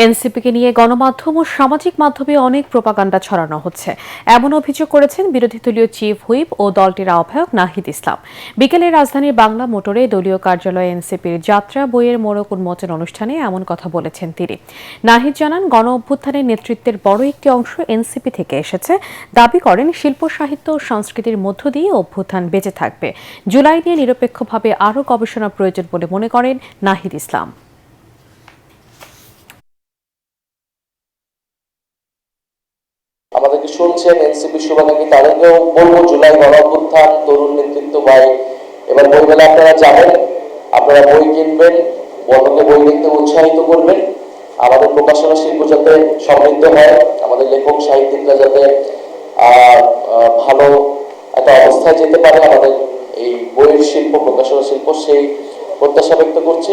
এনসিপিকে নিয়ে গণমাধ্যম ও সামাজিক মাধ্যমে অনেক প্রোপাগান্ডা ছড়ানো হচ্ছে, এমন অভিযোগ করেছেন বিরোধী দলীয় চিফ হুইপ ও দলটির আহ্বায়ক নাহিদ ইসলাম। বিকেলে রাজধানীর বাংলা মোটরে দলীয় কার্যালয়ে এনসিপির যাত্রা বইয়ের মোড়ক উন্মোচন অনুষ্ঠানে এমন কথা বলেছেন তিনি। নাহিদ জানান, গণ অভ্যুত্থানের নেতৃত্বের বড় একটি অংশ এনসিপি থেকে এসেছে। দাবি করেন, শিল্প সাহিত্য ও সংস্কৃতির মধ্য দিয়ে অভ্যুত্থান বেঁচে থাকবে। জুলাই নিয়ে নিরপেক্ষভাবে আরও গবেষণা প্রয়োজন বলে মনে করেন নাহিদ ইসলাম। আমাদেরকে শুনছেন এনসিপি শুভাকাঙ্ক্ষী, তাদেরকেও বলবো জুলাই গণঅভ্যুত্থান তরুণ নেতৃত্ব ভাই, এবার বই মেলা আপনারা যাবেন, আপনারা বই কিনবেন, বন্ধুকে বই লিখতে উৎসাহিত করবেন। আমাদের প্রকাশনা শিল্প যাতে সমৃদ্ধ হয়, আমাদের লেখক সাহিত্যিকরা যাতে ভালো একটা অবস্থায় যেতে পারে, আমাদের এই বইয়ের শিল্প প্রকাশনা শিল্প সেই প্রত্যাশা ব্যক্ত করছি।